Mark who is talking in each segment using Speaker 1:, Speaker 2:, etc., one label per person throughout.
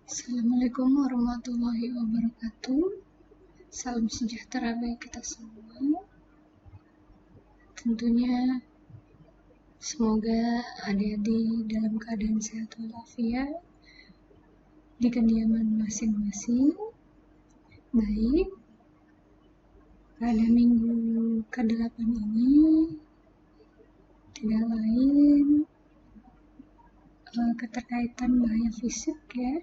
Speaker 1: Assalamualaikum warahmatullahi wabarakatuh. Salam sejahtera bagi kita semua. Tentunya semoga adik-adik dalam keadaan sehat walafiat di kediaman masing-masing. Baik, pada minggu ke-8 ini tidak lain keterkaitan bahaya fisik ya,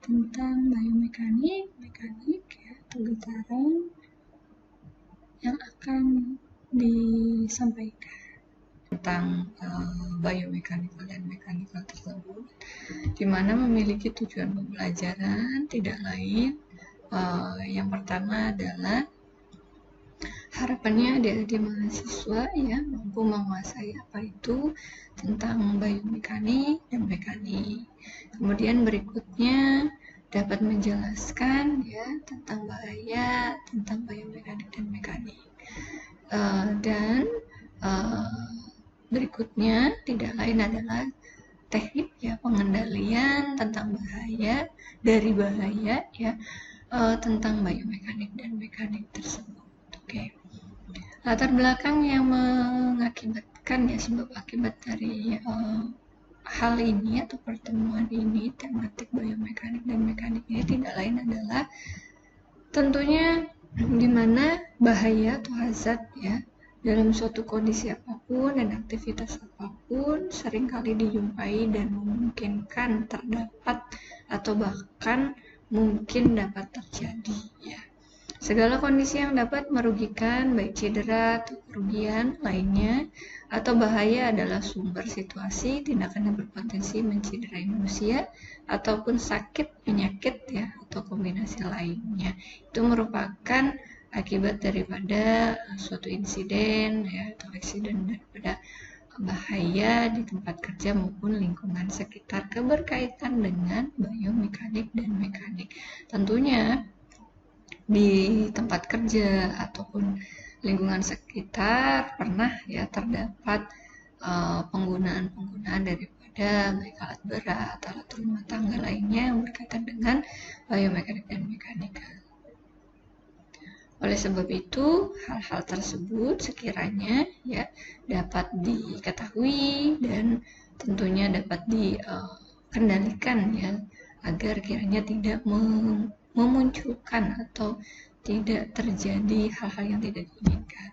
Speaker 1: tentang biomekanik, mekanik ya, atau getaran yang akan disampaikan tentang biomekanikal dan mekanikal tersebut, di mana memiliki tujuan pembelajaran tidak lain. Yang pertama adalah harapannya adik-adik mahasiswa ya mampu menguasai apa itu tentang biomekanik dan mekanik. Kemudian berikutnya dapat menjelaskan ya tentang bahaya tentang biomekanik dan mekanik. Dan berikutnya tidak lain adalah teknik ya pengendalian tentang bahaya dari bahaya ya tentang biomekanik dan mekanik tersebut. Oke. Latar belakang yang mengakibatkan ya sebab akibat dari hal ini atau pertemuan ini, tematik biomekanik dan mekanik ini tidak lain adalah tentunya di mana bahaya atau hazard ya dalam suatu kondisi apapun dan aktivitas apapun seringkali dijumpai dan memungkinkan terdapat atau bahkan mungkin dapat terjadi ya. Segala kondisi yang dapat merugikan, baik cedera atau kerugian lainnya, atau bahaya adalah sumber situasi tindakan yang berpotensi mencederai manusia, ataupun sakit, penyakit, ya, atau kombinasi lainnya. Itu merupakan akibat daripada suatu insiden, ya, atau aksiden daripada bahaya di tempat kerja maupun lingkungan sekitar keberkaitan dengan biomekanik dan mekanik. Tentunya di tempat kerja ataupun lingkungan sekitar pernah ya terdapat penggunaan daripada baik alat berat, alat rumah tangga lainnya yang berkaitan dengan biomekanik dan mekanika. Oleh sebab itu, hal-hal tersebut sekiranya ya dapat diketahui dan tentunya dapat dikendalikan ya agar kiranya tidak memunculkan atau tidak terjadi hal-hal yang tidak diinginkan.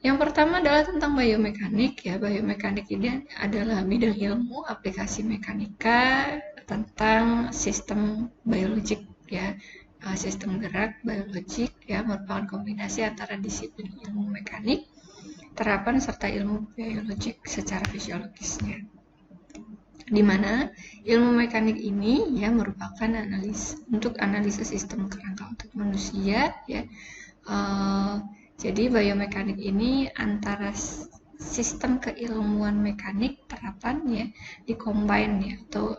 Speaker 1: Yang pertama adalah tentang biomekanik ya. Biomekanik ini adalah bidang ilmu aplikasi mekanika tentang sistem biologik ya. Sistem gerak biologik ya merupakan kombinasi antara disiplin ilmu mekanik, terapan serta ilmu biologik secara fisiologisnya. Di mana ilmu mekanik ini ya merupakan analisa sistem kerangka otak manusia ya. Jadi biomekanik ini antara sistem keilmuan mekanik terapan ya dikombin ya atau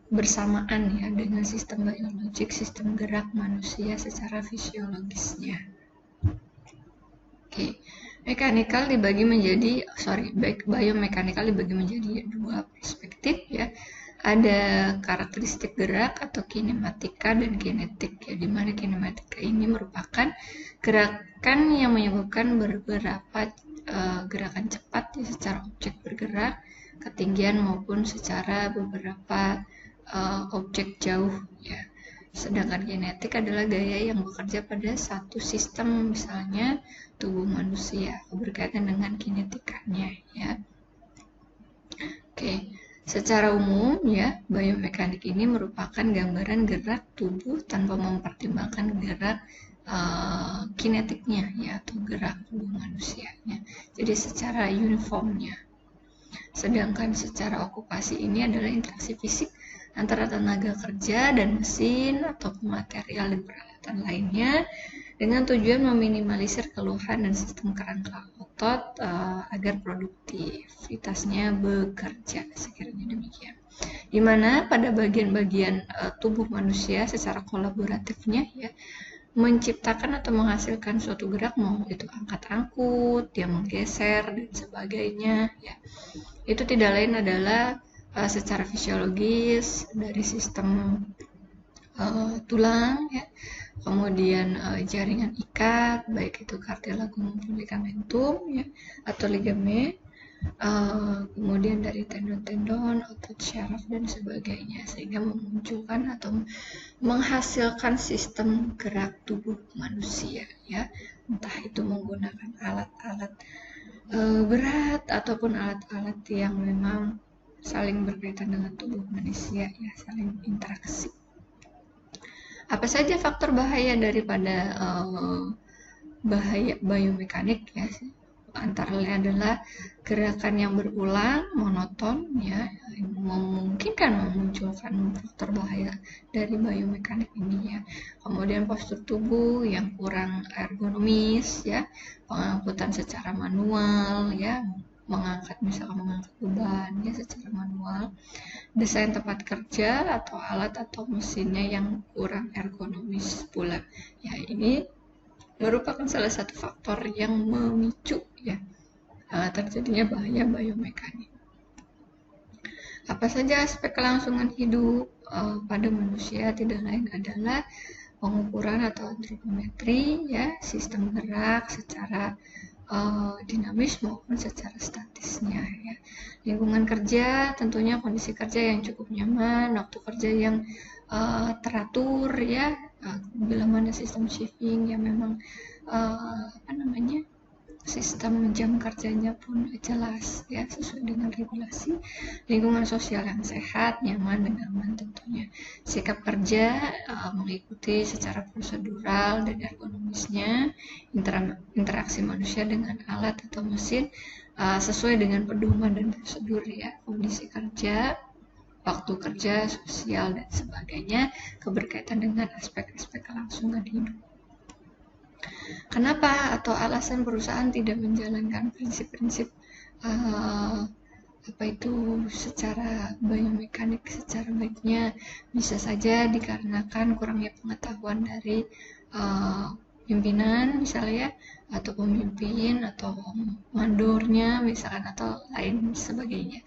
Speaker 1: bersamaan ya dengan sistem biologik, sistem gerak manusia secara fisiologisnya. Oke. Biomekanikal dibagi menjadi dua perspektif ya. Ada karakteristik gerak atau kinematika dan kinetik ya, di mana kinematika ini merupakan gerakan yang menyebabkan beberapa gerakan cepat ya, secara objek bergerak, ketinggian maupun secara beberapa objek jauh ya. Sedangkan kinetik adalah gaya yang bekerja pada satu sistem, misalnya tubuh manusia, berkaitan dengan kinetikanya ya. Oke, secara umum ya, biomekanik ini merupakan gambaran gerak tubuh tanpa mempertimbangkan gerak kinetiknya ya atau gerak tubuh manusianya. Jadi secara uniformnya. Sedangkan secara okupasi ini adalah interaksi fisik antara tenaga kerja dan mesin atau material dan peralatan lainnya dengan tujuan meminimalisir keluhan dan sistem kerangka otot agar produktivitasnya bekerja, sekiranya demikian. Di mana pada bagian-bagian tubuh manusia secara kolaboratifnya ya menciptakan atau menghasilkan suatu gerak, mau itu angkat-angkut, dia menggeser dan sebagainya ya. Itu tidak lain adalah secara fisiologis dari sistem tulang ya, kemudian jaringan ikat baik itu cartilagum maupun ligamentum ya, atau ligamen, kemudian dari tendon-tendon, otot syaraf dan sebagainya, sehingga memunculkan atau menghasilkan sistem gerak tubuh manusia ya, entah itu menggunakan alat-alat berat ataupun alat-alat yang memang saling berkaitan dengan tubuh manusia ya, saling interaksi. Apa saja faktor bahaya daripada bahaya biomekanik ya, antara lain adalah gerakan yang berulang, monoton ya, memungkinkan memunculkan faktor bahaya dari biomekanik ini ya. Kemudian postur tubuh yang kurang ergonomis ya, pengangkutan secara manual ya, misalkan mengangkat beban ya secara manual, desain tempat kerja atau alat atau mesinnya yang kurang ergonomis pula ya, ini merupakan salah satu faktor yang memicu ya terjadinya bahaya biomekanik. Apa saja aspek kelangsungan hidup pada manusia tidak lain adalah pengukuran atau antropometri ya, sistem gerak secara dinamis maupun secara statisnya ya. Lingkungan kerja, tentunya kondisi kerja yang cukup nyaman, waktu kerja yang teratur ya, bila mana sistem shifting yang memang sistem jam kerjanya pun jelas ya, sesuai dengan regulasi, lingkungan sosial yang sehat, nyaman dan aman tentunya, sikap kerja mengikuti secara prosedural dan ergonomisnya, interaksi manusia dengan alat atau mesin sesuai dengan pedoman dan prosedur ya, kondisi kerja, waktu kerja, sosial dan sebagainya, keberkaitan dengan aspek-aspek kelangsungan hidup. Kenapa atau alasan perusahaan tidak menjalankan prinsip-prinsip secara biomekanik secara baiknya? Bisa saja dikarenakan kurangnya pengetahuan dari pimpinan misalnya, atau pemimpin atau mandornya misalkan, atau lain sebagainya.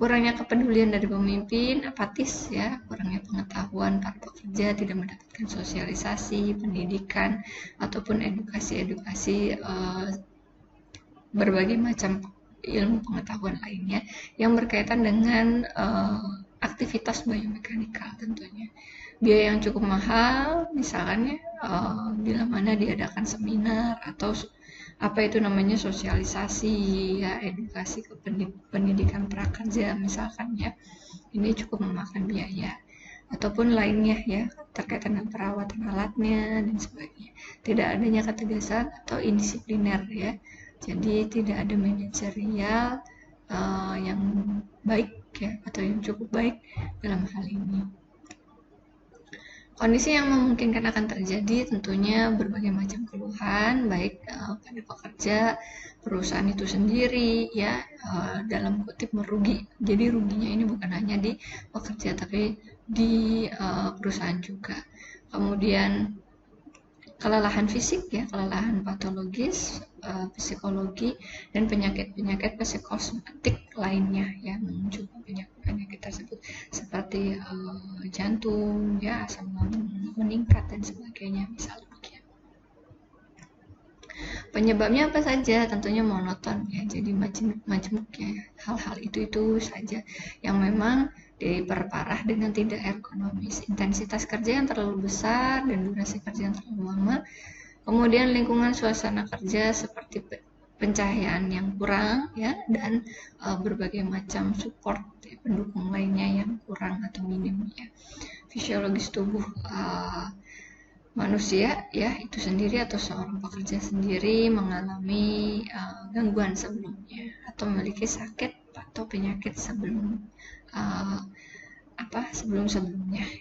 Speaker 1: Kurangnya kepedulian dari pemimpin, apatis ya, kurangnya pengetahuan para pekerja, tidak mendapatkan sosialisasi, pendidikan, ataupun edukasi berbagai macam ilmu pengetahuan lainnya yang berkaitan dengan aktivitas biomekanikal tentunya. Biaya yang cukup mahal, misalnya bila mana diadakan seminar atau sosialisasi ya, edukasi ke pendidikan prakerja misalkan ya, ini cukup memakan biaya, ataupun lainnya ya, terkait dengan perawatan alatnya dan sebagainya. Tidak adanya ketegasan atau indisipliner ya, jadi tidak ada manajerial yang baik ya, atau yang cukup baik dalam hal ini. Kondisi yang memungkinkan akan terjadi tentunya berbagai macam keluhan, baik pada pekerja, perusahaan itu sendiri ya, dalam kutip merugi. Jadi ruginya ini bukan hanya di pekerja tapi di perusahaan juga. Kemudian kelelahan fisik ya, kelelahan patologis, psikologi, dan penyakit-penyakit psikosomatik lainnya ya, munculkan penyakit tersebut seperti jantung ya, asam lambung meningkat dan sebagainya misalnya begitu. Penyebabnya apa saja? Tentunya monoton ya, jadi macam ya, hal-hal itu saja yang memang diperparah dengan tidak ergonomis, intensitas kerja yang terlalu besar dan durasi kerja yang terlalu lama, kemudian lingkungan suasana kerja seperti pencahayaan yang kurang ya, dan berbagai macam support ya, pendukung lainnya yang kurang atau minim ya. Fisiologis tubuh manusia ya itu sendiri atau seorang pekerja sendiri mengalami gangguan sebelumnya atau memiliki sakit atau penyakit sebelumnya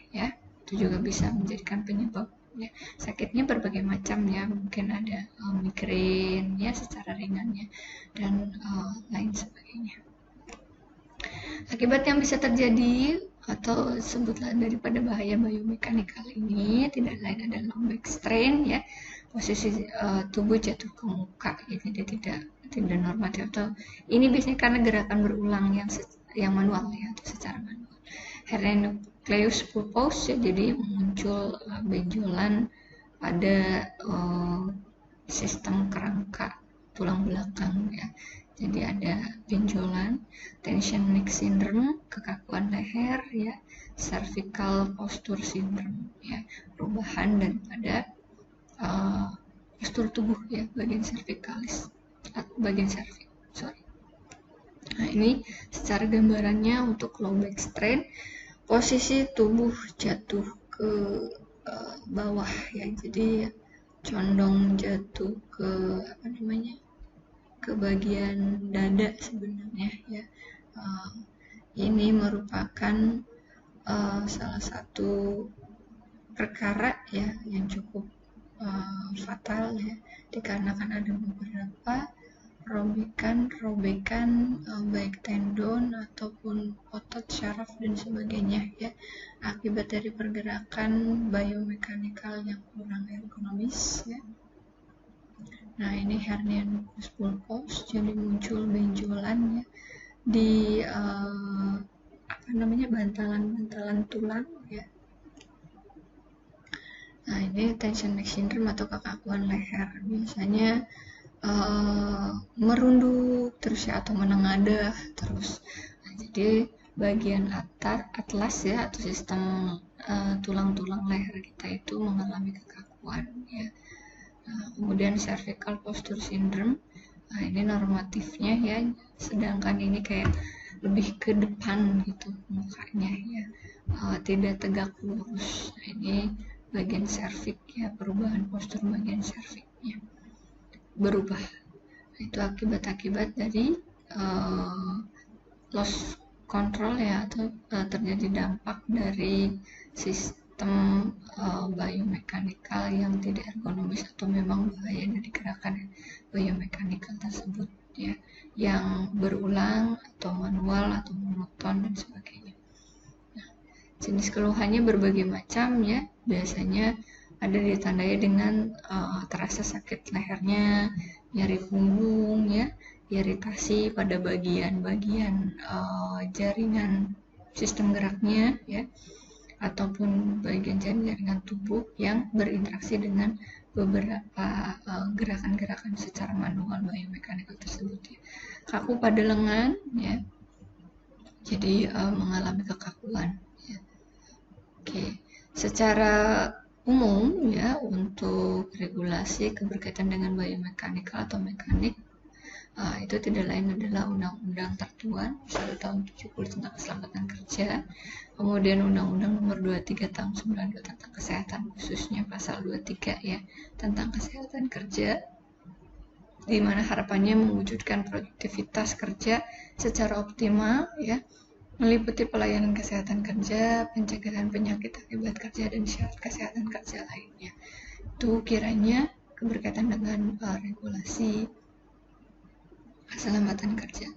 Speaker 1: ya, itu juga bisa menjadikan penyebab ya. Sakitnya berbagai macam ya, mungkin ada migrain ya secara ringannya dan lain sebagainya. Akibat yang bisa terjadi atau sebutlah daripada bahaya biomekanikal ini tidak lain adalah back strain ya, posisi tubuh jatuh ke muka ya, jadi tidak normatif, atau ini biasanya karena gerakan berulang yang yang manual ya, atau secara manual. Hernia nucleus pulposus ya, jadi muncul benjolan pada sistem kerangka tulang belakang ya. Jadi ada benjolan, tension neck syndrome, kekakuan leher ya, cervical posture syndrome ya, perubahan daripada postur tubuh ya, bagian cervicalis, bagian cervix. Nah, ini secara gambarannya untuk low back strain, posisi tubuh jatuh ke bawah ya, jadi condong jatuh ke ke bagian dada sebenarnya ya. Ini merupakan salah satu perkara ya yang cukup fatal ya, dikarenakan ada beberapa robekan baik tendon ataupun otot syaraf dan sebagainya ya, akibat dari pergerakan biomekanikal yang kurang ergonomis ya. Nah, ini hernia nucleus pulposus, jadi muncul benjolan ya di bantalan tulang ya. Nah, ini tension neck syndrome atau kekakuan leher, biasanya merunduk terus ya, atau menengadah terus. Nah, jadi bagian atlas ya, atau sistem tulang-tulang leher kita itu mengalami kekakuan ya. Nah, kemudian cervical posture syndrome, nah ini normatifnya ya, sedangkan ini kayak lebih ke depan gitu mukanya ya, tidak tegak lurus. Nah, ini bagian cervix ya, perubahan postur bagian cervixnya berubah. Nah, itu akibat dari loss control ya, atau terjadi dampak dari sistem biomekanikal yang tidak ergonomis, atau memang bahaya dari gerakan biomekanikal tersebut ya, yang berulang atau manual atau monoton dan sebagainya. Nah, jenis keluhannya berbagai macam ya, biasanya ada ditandai dengan terasa sakit lehernya, nyeri punggung ya, iritasi pada bagian-bagian jaringan sistem geraknya ya, ataupun bagian jaringan tubuh yang berinteraksi dengan beberapa gerakan-gerakan secara manual biomekanikal tersebut ya. Kaku pada lengan ya, jadi mengalami kekakuan ya. Oke, secara umum ya, untuk regulasi keberkaitan dengan biomekanikal atau mekanik, itu tidak lain adalah Undang-Undang Tertuan 1 tahun 70 tentang keselamatan kerja, kemudian Undang-Undang nomor 23 tahun 92 tentang kesehatan, khususnya pasal 23 ya, tentang kesehatan kerja, di mana harapannya mewujudkan produktivitas kerja secara optimal ya, meliputi pelayanan kesehatan kerja, pencegahan penyakit akibat kerja, dan syarat kesehatan kerja lainnya. Itu kiranya keberkaitan dengan regulasi keselamatan kerja.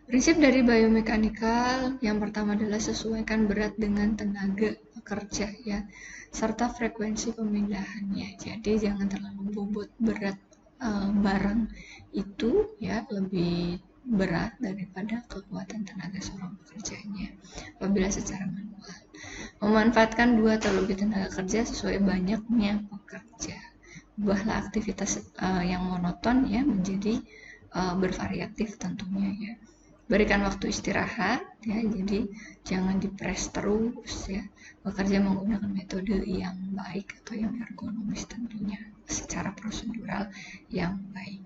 Speaker 1: Prinsip dari biomekanikal yang pertama adalah sesuaikan berat dengan tenaga kerja ya, serta frekuensi pemindahannya. Jadi jangan terlalu bobot berat barang itu ya, lebih berat daripada kekuatan tenaga seorang pekerjanya apabila secara manual. Memanfaatkan 2 atau lebih tenaga kerja sesuai banyaknya pekerja. Ubahlah aktivitas yang monoton ya menjadi bervariatif tentunya ya. Berikan waktu istirahat ya, jadi jangan dipres terus ya. Bekerja menggunakan metode yang baik atau yang ergonomis tentunya, secara prosedural yang baik.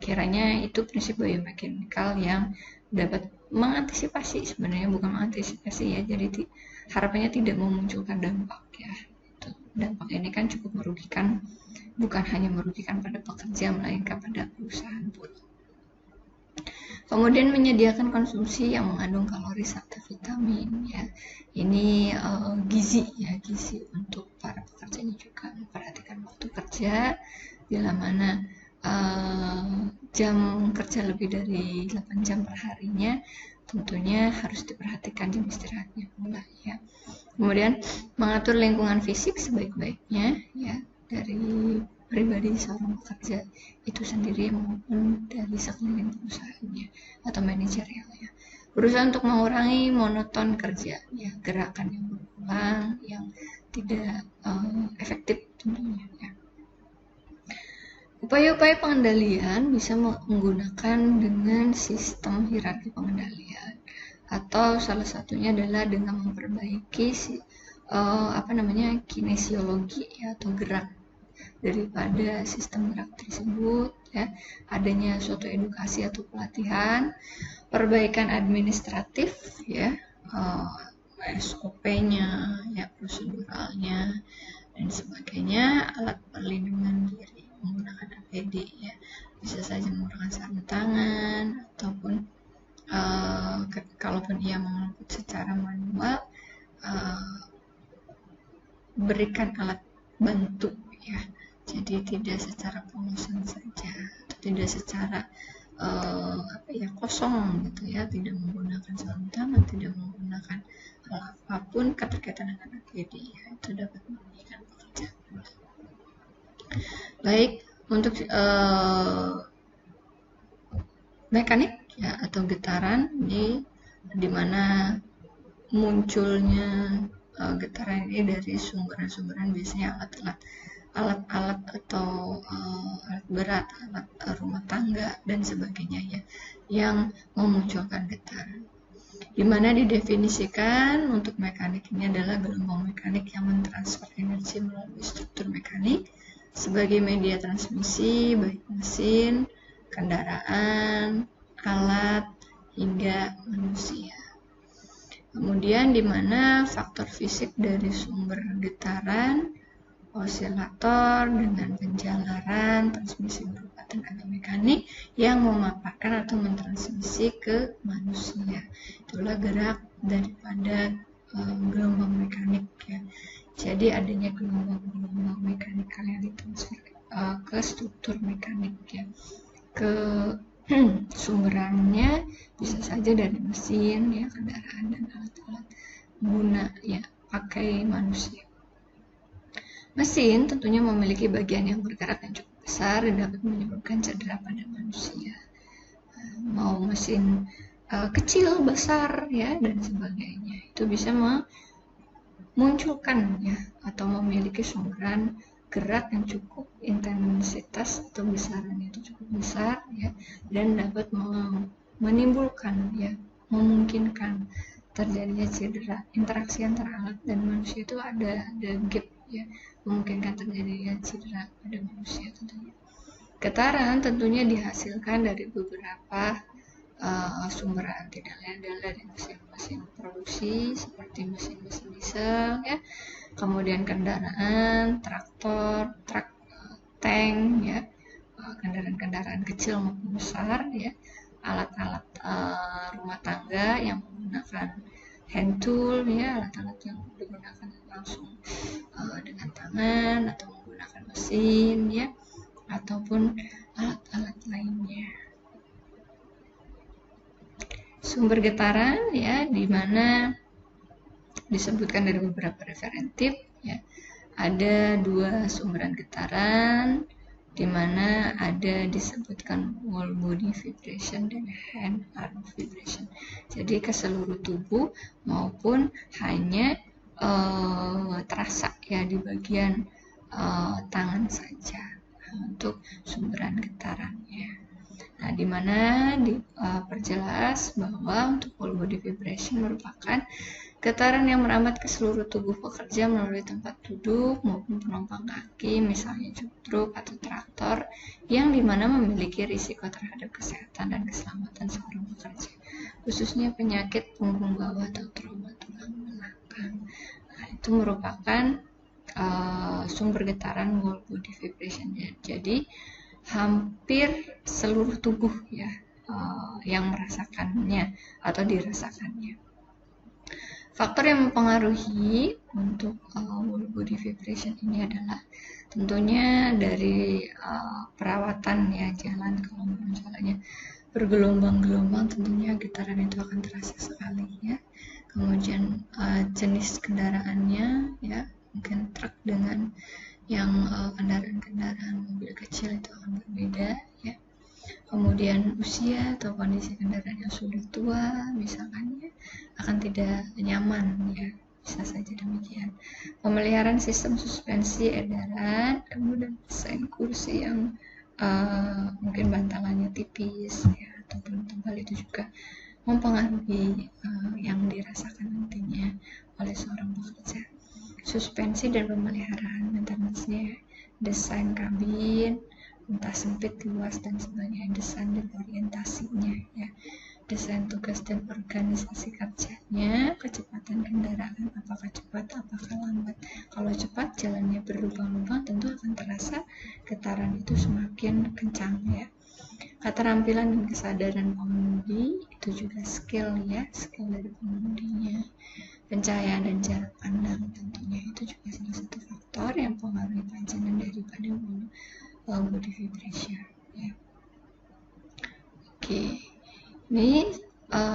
Speaker 1: Kiranya itu prinsip biomekanikal yang dapat mengantisipasi, sebenarnya bukan mengantisipasi ya, jadi harapannya tidak memunculkan dampak ya. Dampak ini kan cukup merugikan, bukan hanya merugikan pada pekerja, melainkan pada perusahaan pun. Kemudian menyediakan konsumsi yang mengandung kalori serta vitamin ya. Ini gizi untuk para pekerjanya juga. Memperhatikan waktu kerja, bila mana jam kerja lebih dari 8 jam per harinya, tentunya harus diperhatikan jam istirahatnya pula ya. Kemudian mengatur lingkungan fisik sebaik-baiknya ya, dari pribadi seorang pekerja itu sendiri maupun dari sekeliling perusahaannya atau manajerialnya. berusaha untuk mengurangi monoton kerja, ya, gerakan yang berulang, yang tidak efektif tentunya. Ya. Upaya-upaya pengendalian bisa menggunakan dengan sistem hierarki pengendalian, atau salah satunya adalah dengan memperbaiki kinesiologi, ya, atau gerak daripada sistem gerak tersebut, ya, adanya suatu edukasi atau pelatihan, perbaikan administratif, ya, SOP-nya, ya, proseduralnya dan sebagainya, alat perlindungan diri menggunakan APD, ya, bisa saja menggunakan sarung tangan ataupun kalaupun ia mengeluput secara manual, berikan alat bantu, ya, jadi tidak secara polosan saja atau tidak secara kosong gitu, ya, tidak menggunakan sarung tangan, tidak menggunakan hal apapun keterkaitan dengan APD, ya, itu dapat merugikan pekerja. Baik, untuk mekanik, ya, atau getaran, di mana munculnya getaran ini dari sumberan-sumberan, biasanya alat-alat atau alat berat, alat rumah tangga dan sebagainya, ya, yang memunculkan getaran. Di mana didefinisikan untuk mekanik ini adalah gelombang mekanik yang mentransfer energi melalui struktur mekanik sebagai media transmisi, baik mesin, kendaraan, alat, hingga manusia. Kemudian di mana faktor fisik dari sumber getaran, osilator dengan penjalaran, transmisi berupa tenaga mekanik yang memaparkan atau mentransmisi ke manusia. Itulah gerak daripada gelombang mekanik, ya. Jadi adanya gelombang mekanik yang ditransfer ke struktur mekanik, ya, ke sumberannya bisa saja dari mesin, ya, kendaraan dan alat-alat guna, ya, pakai manusia. Mesin tentunya memiliki bagian yang bergerak yang cukup besar dan dapat menyebabkan cedera pada manusia. Mau mesin kecil, besar, ya, dan sebagainya, itu bisa memunculkan, ya, atau memiliki sumberan gerak yang cukup intensitas atau besarannya itu cukup besar, ya, dan dapat menimbulkan, ya, memungkinkan terjadinya cedera. Interaksi antara alat dan manusia itu ada gap, ya, memungkinkan terjadinya cedera pada manusia tentunya. Getaran tentunya dihasilkan dari beberapa sumberan, tidak lain adalah dari mesin-mesin produksi seperti mesin-mesin diesel, ya, kemudian kendaraan, traktor, truk, tank, ya, kendaraan-kendaraan kecil maupun besar, ya, alat-alat rumah tangga yang menggunakan hand tool, ya, alat-alat yang digunakan langsung dengan tangan atau menggunakan mesin, ya, ataupun alat-alat lainnya. Sumber getaran, ya, di mana disebutkan dari beberapa referentif, ya, ada 2 sumberan getaran, di mana ada disebutkan whole body vibration dan hand arm vibration. Jadi ke seluruh tubuh maupun hanya terasa, ya, di bagian tangan saja untuk sumberan getarannya. Nah, di mana diperjelas bahwa untuk whole body vibration merupakan getaran yang merambat ke seluruh tubuh pekerja melalui tempat duduk maupun penumpang kaki, misalnya truk atau traktor, yang dimana memiliki risiko terhadap kesehatan dan keselamatan seorang pekerja, khususnya penyakit punggung bawah atau trauma tulang belakang. Nah, itu merupakan sumber getaran whole body vibration. Jadi hampir seluruh tubuh, ya, yang merasakannya atau dirasakannya. Faktor yang mempengaruhi untuk whole body vibration ini adalah tentunya dari perawatan, ya, jalan. Kalau misalnya bergelombang-gelombang, tentunya getaran itu akan terasa sekali, ya. Kemudian jenis kendaraannya, ya, mungkin truk dengan yang kendaraan-kendaraan mobil kecil itu akan berbeda, ya. Kemudian usia atau kondisi kendaraan yang sudah tua misalkan ya, akan tidak nyaman ya, bisa saja demikian. Pemeliharaan sistem suspensi edaran, kemudian desain kursi yang mungkin bantalannya tipis ya ataupun tebal, itu juga mempengaruhi yang dirasakan nantinya oleh seorang pekerja. Suspensi dan pemeliharaan maintenance-nya, desain kabin, entah sempit, luas, dan sebagainya, desain dan orientasinya ya, desain tugas dan organisasi kerjanya, kecepatan kendaraan, apakah cepat, apakah lambat. Kalau cepat, jalannya berlubang-lubang, tentu akan terasa getaran itu semakin kencang ya. Keterampilan dan kesadaran pengemudi, itu juga skill ya, skill dari pengemudinya. Pencahayaan dan jarak pandang tentunya itu juga salah satu faktor yang mempengaruhi pajanan daripada body vibration ya. Oke, ini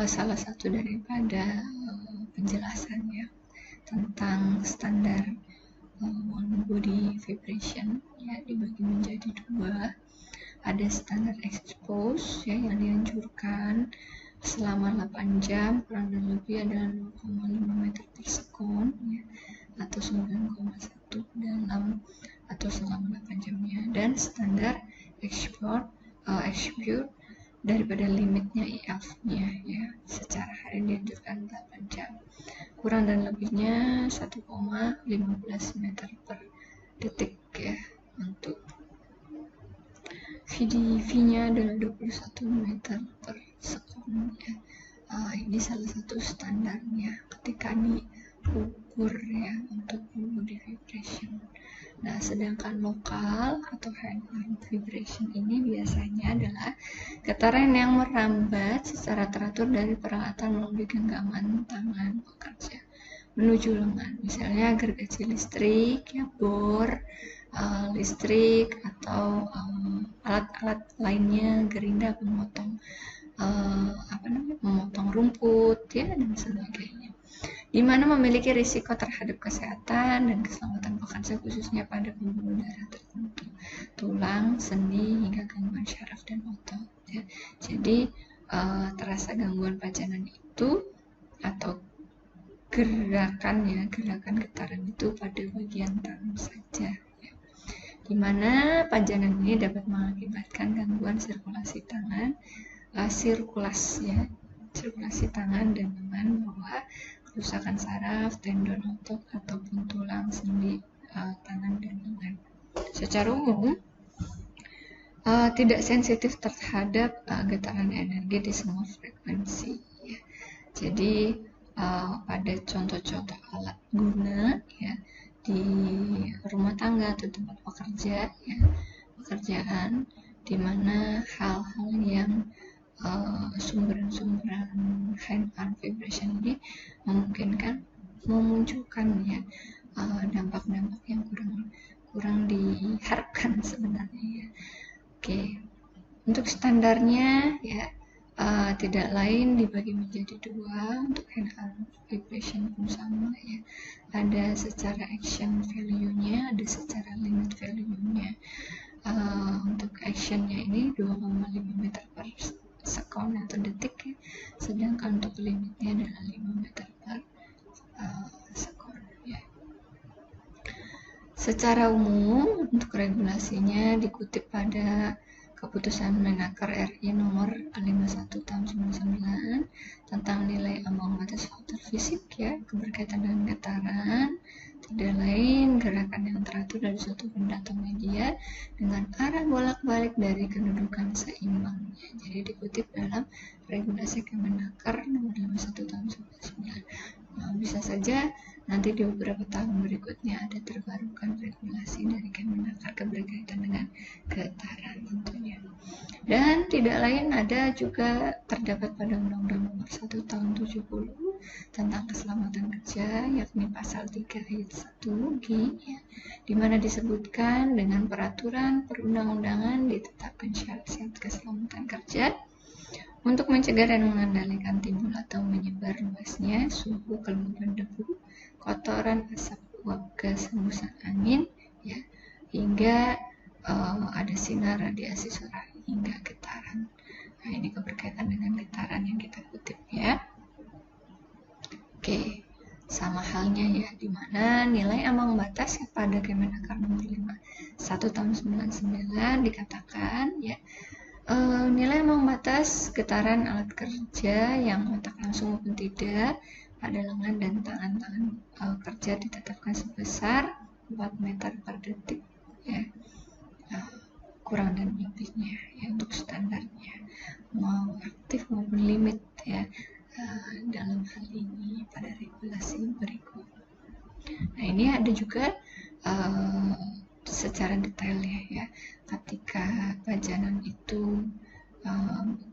Speaker 1: salah satu daripada penjelasan ya tentang standar body vibration ya, dibagi menjadi dua. Ada standar expose ya, yang dianjurkan selama 8 jam, kurang dan lebih adalah 0,5 meter per sekon ya, atau 9,1 dalam atau selama 8 jamnya. Dan standar export daripada limitnya IF-nya ya, secara hari dianjurkan 8 jam, kurang dan lebihnya 1,15 meter per detik ya. Untuk VDV-nya adalah 21 meter per sekon ya. Ini salah satu standarnya ketika diukur ya untuk body vibration. Nah, sedangkan lokal atau hand arm vibration ini biasanya adalah getaran yang merambat secara teratur dari peralatan melalui genggaman tangan pekerja menuju lengan, misalnya gergaji listrik ya, bor listrik, atau alat-alat lainnya, gerinda pemotong memotong rumput ya, dan sebagainya, di mana memiliki risiko terhadap kesehatan dan keselamatan pekerja, khususnya pada pembuluh darah tertentu, tulang, sendi, hingga gangguan syaraf dan otot ya. Jadi terasa gangguan pajanan itu atau gerakan getaran itu pada bagian tangan saja ya, di mana pajanan ini dapat mengakibatkan gangguan sirkulasi tangan, sirkulasi tangan dan lengan, bawah, kerusakan saraf, tendon otot ataupun tulang, sendi, tangan dan lengan. Secara umum tidak sensitif terhadap getaran energi di semua frekuensi ya. Jadi pada contoh-contoh alat guna ya di rumah tangga atau tempat pekerjaan, di mana hal-hal yang sumberan hand arm vibration ini memungkinkan memunculkan ya dampak-dampak yang kurang diharapkan sebenarnya ya. Oke, untuk standarnya ya tidak lain dibagi menjadi dua. Untuk hand arm vibration pun sama ya, ada secara action value-nya, ada secara limit value-nya. Untuk actionnya ini 2,5 meter per sekon atau detik ya, sedangkan untuk limitnya adalah 5 meter per sekon ya. Secara umum untuk regulasinya dikutip pada Keputusan Menaker RI nomor 51 tahun 99 tentang nilai ambang batas faktor fisik ya, keberkaitan dengan getaran, tidak lain gerakan yang teratur dari suatu benda atau media dengan arah bolak-balik dari kedudukan seimbang ya. Jadi dikutip dalam regulasi Kemenaker nomor 51 tahun 99. Nah, bisa saja nanti di beberapa tahun berikutnya ada terbarukan regulasi dari Kemenaker keberkaitan dengan getaran tentunya. Dan tidak lain ada juga terdapat pada Undang-Undang nomor 1 tahun 70 tentang keselamatan kerja, yakni pasal 3 ayat 1 G ya, di mana disebutkan dengan peraturan perundang-undangan ditetapkan syarat-syarat keselamatan kerja untuk mencegah dan mengendalikan timbul atau menyebar luasnya suhu, kelembaban debu, kotoran, asap, uap gas, hembusan angin ya, hingga ada sinar, radiasi suara, hingga getaran. Nah, ini keberkaitan dengan getaran yang kita kutip ya. Oke, sama halnya ya, di mana nilai ambang batas yang pada Kemenaker nomor 51 tahun 99 dikatakan ya, nilai ambang batas getaran alat kerja yang kontak langsung maupun tidak pada lengan dan tangan-tangan kerja ditetapkan sebesar 4 meter per detik ya. Kurang dan lebihnya ya untuk standarnya, mau aktif maupun limit ya dalam hal ini pada regulasi berikut. Nah, ini ada juga secara detail ya ketika pajanan itu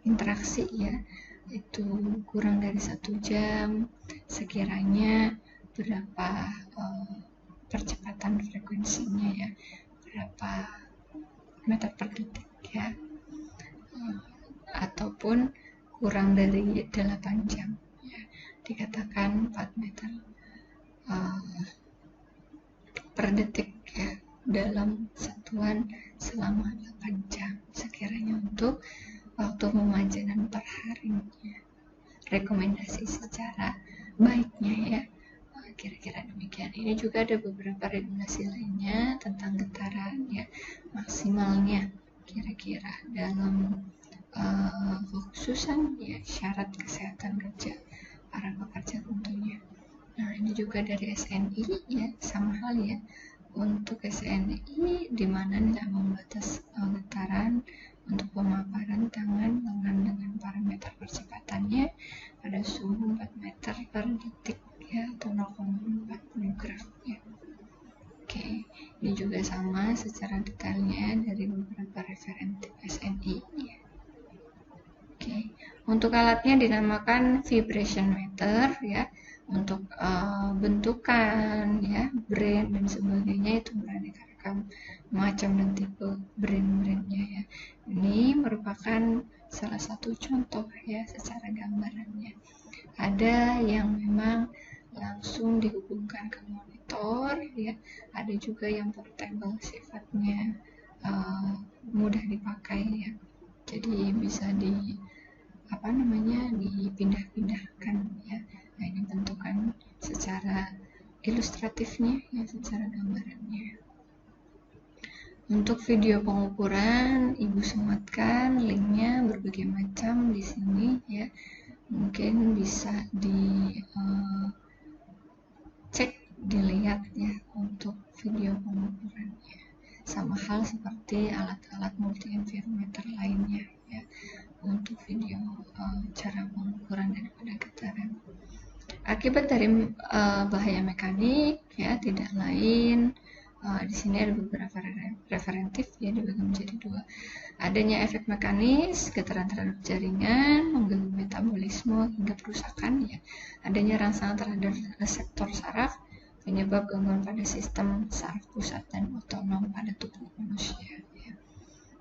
Speaker 1: interaksi ya, itu kurang dari 1 jam, sekiranya berapa percepatan frekuensinya ya, berapa meter per detik ya, ataupun kurang dari 8 jam ya, dikatakan 4 meter per detik ya dalam satuan selama 8 jam sekiranya untuk waktu pemajanan per harinya. Rekomendasi secara baiknya ya, kira-kira demikian. Ini juga ada beberapa regulasi lainnya tentang getaran ya, maksimalnya kira-kira dalam khususan ya syarat kesehatan kerja para pekerja tentunya. Nah, ini juga dari SNI ya, sama hal ya. Untuk SNI di mana nilai ambang batas getaran untuk pemaparan tangan lengan dengan parameter percepatannya pada suhu 4 meter per detik ya, atau 0,40 gram ya. Oke, ini juga sama secara detailnya dari beberapa referensi SNI ya. Oke, untuk alatnya dinamakan vibration meter ya. Untuk bentukan ya, brand dan sebagainya itu beraneka ragam macam dan tipe brand-brandnya ya. Ini merupakan salah satu contoh ya secara gambarannya. Ada yang memang langsung dihubungkan ke monitor ya, ada juga yang portable sifatnya, mudah dipakai ya, jadi bisa dipindah-pindahkan ya. Nah, ini bentukan secara ilustratifnya ya, secara gambarannya. Untuk video pengukuran, Ibu sematkan linknya berbagai macam di sini ya. Mungkin bisa dicek, dilihat ya untuk video pengukurannya. Sama hal seperti alat-alat multi environmeter lainnya ya, untuk video cara pengukuran daripada getaran. Akibat dari bahaya mekanik ya tidak lain, di sini ada beberapa referentif ya, dibagi menjadi 2. Adanya efek mekanis, getaran terhadap jaringan, mengganggu metabolisme hingga perusakan ya. Adanya rangsangan terhadap reseptor saraf, penyebab gangguan pada sistem saraf pusat dan otonom pada tubuh manusia ya.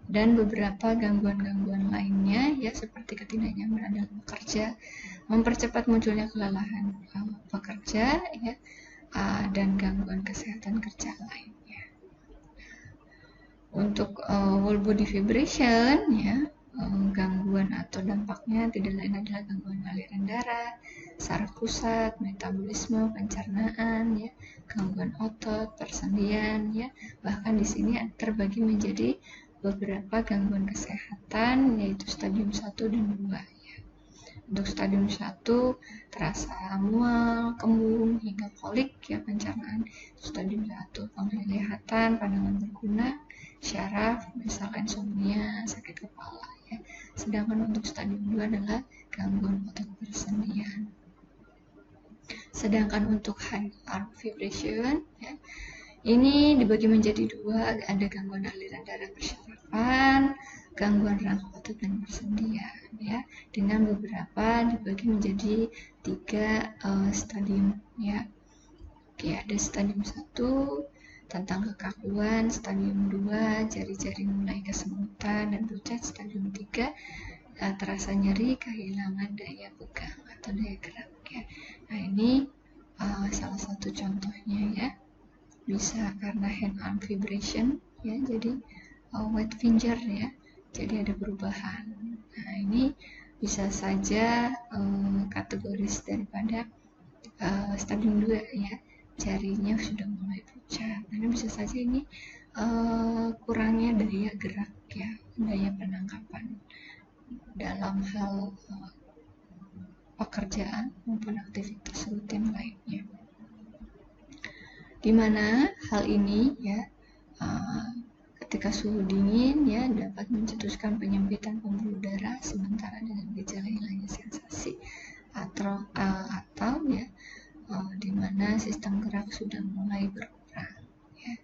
Speaker 1: Dan beberapa gangguan-gangguan lainnya ya, seperti ketidaknyamanan dalam bekerja, mempercepat munculnya kelelahan pekerja ya, dan gangguan kesehatan kerja lainnya. Untuk whole body vibration ya, gangguan atau dampaknya tidak lain adalah gangguan aliran darah, saraf pusat, metabolisme, pencernaan ya, gangguan otot, persendian ya. Bahkan di sini terbagi menjadi beberapa gangguan kesehatan, yaitu stadium 1 dan 2 ya. Untuk stadium 1 terasa mual, kembung hingga kolik ya, pencernaan. Stadium 1 penglihatan, pandangan berguna, syaraf, misalkan insomnia, sakit kepala ya. Sedangkan untuk stadium 2 adalah gangguan otot persendian. Sedangkan untuk high arm vibration ya, ini dibagi menjadi 2, ada gangguan aliran darah bersyarapan, gangguan rangka otot dan persendian ya, dengan beberapa dibagi menjadi 3 stadium ya. Oke, ada stadium 1 tentang kekakuan, stadium 2 jari-jari mulai kesemutan dan pucat, stadium 3 terasa nyeri, kehilangan daya pegang atau daya gerak ya. Nah, ini salah satu contohnya ya, bisa karena hand arm vibration ya, jadi wet finger ya, jadi ada perubahan. Nah, ini bisa saja kategoris daripada stadium 2 ya, jarinya sudah mulai pucat. Karena bisa saja ini kurangnya daya gerak ya, daya penangkapan dalam hal pekerjaan maupun aktivitas rutin lainnya. Dimana hal ini ya ketika suhu dingin ya dapat mencetuskan penyempitan pembuluh darah sementara dengan gejala hilangnya sensasi atau ya di mana sistem gerak sudah mulai berkurang ya.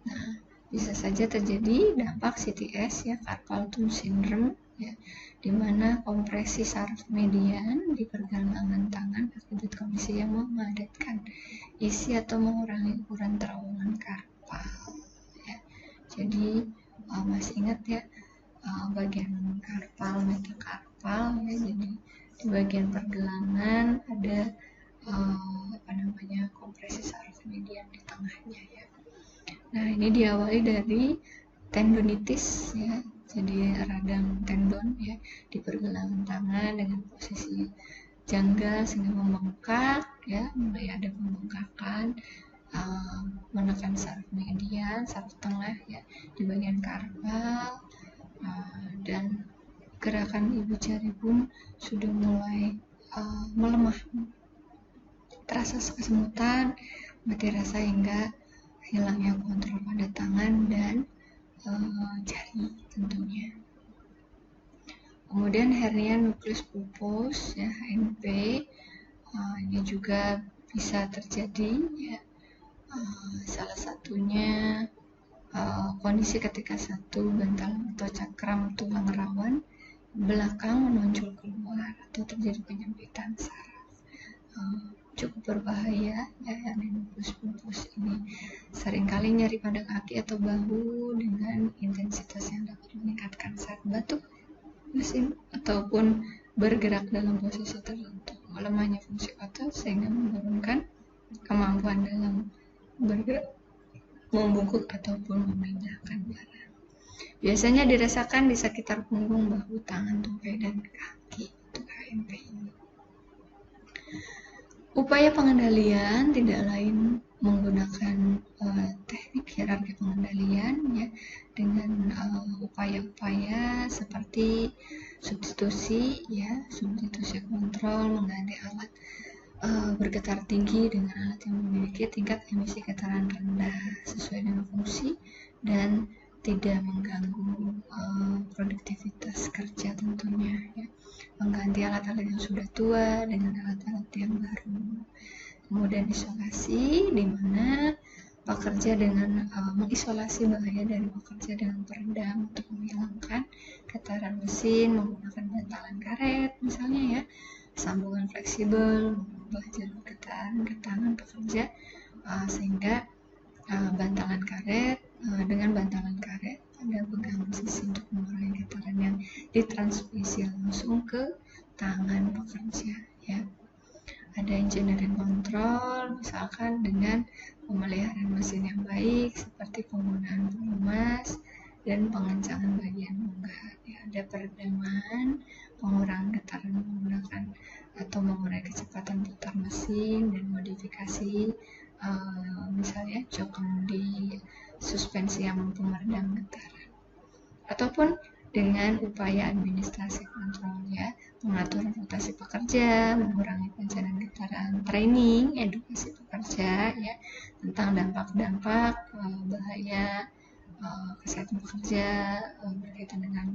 Speaker 1: Nah, bisa saja terjadi dampak CTS ya, carpal tunnel syndrome ya, di mana kompresi saraf median di pergelangan tangan akibat kondisi yang memadatkan isi atau mengurangi ukuran terowongan karpal ya. Jadi masih ingat ya bagian karpal, metakarpal ya, jadi di bagian pergelangan ada kompresi saraf median di tengahnya ya. Nah, ini diawali dari tendonitis ya, jadi radang tendon ya di pergelangan tangan dengan posisi janggal sehingga membengkak ya, mulai ada pembengkakan, menekan saraf median, saraf tengah ya di bagian karpal, dan gerakan ibu jari pun sudah mulai melemah, terasa kesemutan, mati rasa hingga hilangnya kontrol pada tangan dan jari tentunya. Kemudian hernia nukleus pulposus ya, HNP, ini juga bisa terjadi ya. Salah satunya kondisi ketika satu bantalan atau cakram tulang rawan belakang menonjol keluar atau terjadi penyempitan saraf. Cukup berbahaya ya, nukleus pulposus ini seringkali nyeri pada kaki atau bahu dengan intensitas yang dapat meningkatkan saat batuk, bersin ataupun bergerak dalam posisi tertentu. Melemahnya fungsi otot sehingga menurunkan kemampuan dalam bergerak, membungkuk ataupun memindahkan barang. Biasanya dirasakan di sekitar punggung, bahu, tangan, tupai, dan kaki. Itu HNP ini. Upaya pengendalian tidak lain menggunakan teknik hierarki pengendalian ya, dengan upaya-upaya seperti substitusi kontrol, mengganti alat bergetar tinggi dengan alat yang memiliki tingkat emisi getaran rendah sesuai dengan fungsi dan tidak mengganggu produktivitas kerja tentunya ya. Mengganti alat-alat yang sudah tua dengan alat-alat yang baru. Kemudian isolasi, di mana pekerja dengan mengisolasi bahaya dari pekerja dengan peredam untuk menghilangkan getaran mesin menggunakan bantalan karet misalnya ya, sambungan fleksibel, mengubah jalur getaran ke tangan pekerja sehingga dengan bantalan karet ada pegangan sisi untuk mengurangi getaran yang ditransmisi langsung ke tangan pekerja ya. Ada engineering control misalkan dengan pemeliharaan mesin yang baik seperti penggunaan pelumas dan pengencangan bagian bongkar ya. Ada peredaman, pengurangan getaran menggunakan atau mengurangi kecepatan putar mesin dan modifikasi misalnya jok kemudi, suspensi yang mampu meredam getaran, ataupun dengan upaya administrasi kontrol ya, pengaturan rotasi pekerja, mengurangi pencarian getaran, training, edukasi pekerja ya tentang dampak-dampak bahaya kesehatan pekerja berkaitan dengan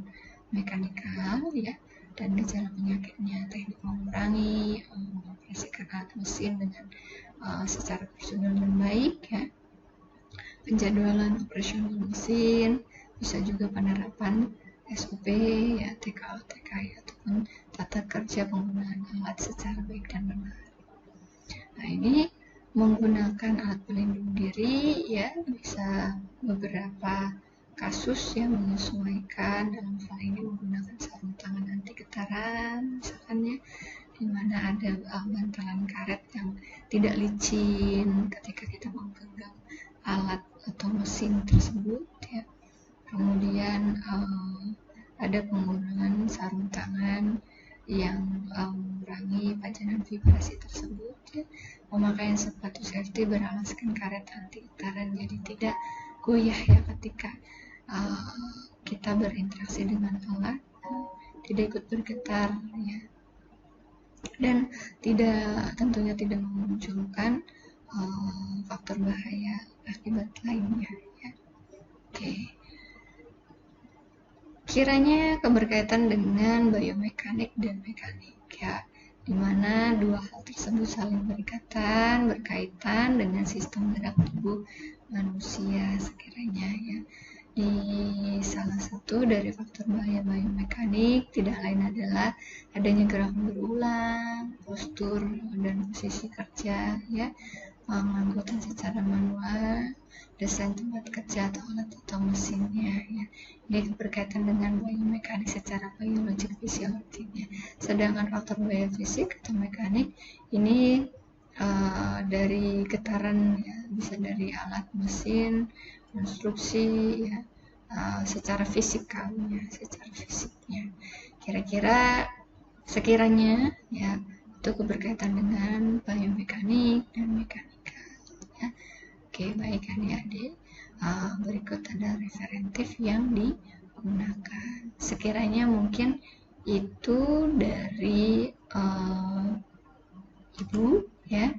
Speaker 1: mekanikal ya, dan gejala penyakitnya, teknik mengurangi mengoperasikan alat mesin dengan secara prosedur yang baik ya, penjadwalan operasional mesin, bisa juga penerapan SOP ya, TKO, TKI ataupun tata kerja penggunaan alat secara baik dan benar. Nah, ini menggunakan alat pelindung diri ya, bisa beberapa kasus yang menyesuaikan, dalam hal ini menggunakan sarung tangan anti getaran misalkan ya, di mana ada bantalan karet yang tidak licin ketika kita memegang alat atau mesin tersebut ya. kemudian ada pengurangan sarung tangan yang mengurangi pajanan vibrasi tersebut, ya. Pemakaian sepatu safety beralaskan karet anti getaran, jadi tidak goyah ya ketika kita berinteraksi dengan alat, tidak ikut bergetar ya, dan tentunya tidak memunculkan faktor bahaya akibat lainnya ya. Oke. Kiranya keberkaitan dengan biomekanik dan mekanik ya, dimana dua hal tersebut saling berkaitan dengan sistem gerak tubuh manusia sekiranya ya. Di salah satu dari faktor bahaya biomekanik tidak lain adalah adanya gerakan berulang, postur dan posisi kerja ya, pengangkutan secara manual, desain tempat kerja atau alat atau mesinnya ya. Ini berkaitan dengan biomekanik secara biologik fisiologinya. Sedangkan faktor biofisik atau mekanik ini dari getaran ya, bisa dari alat mesin, konstruksi ya, secara fisiknya. Kira-kira sekiranya ya itu keberkaitan dengan biomekanik dan mekanika ya. Oke, baik adik-adik, berikut ada referentif yang digunakan. Sekiranya mungkin itu dari ibu ya.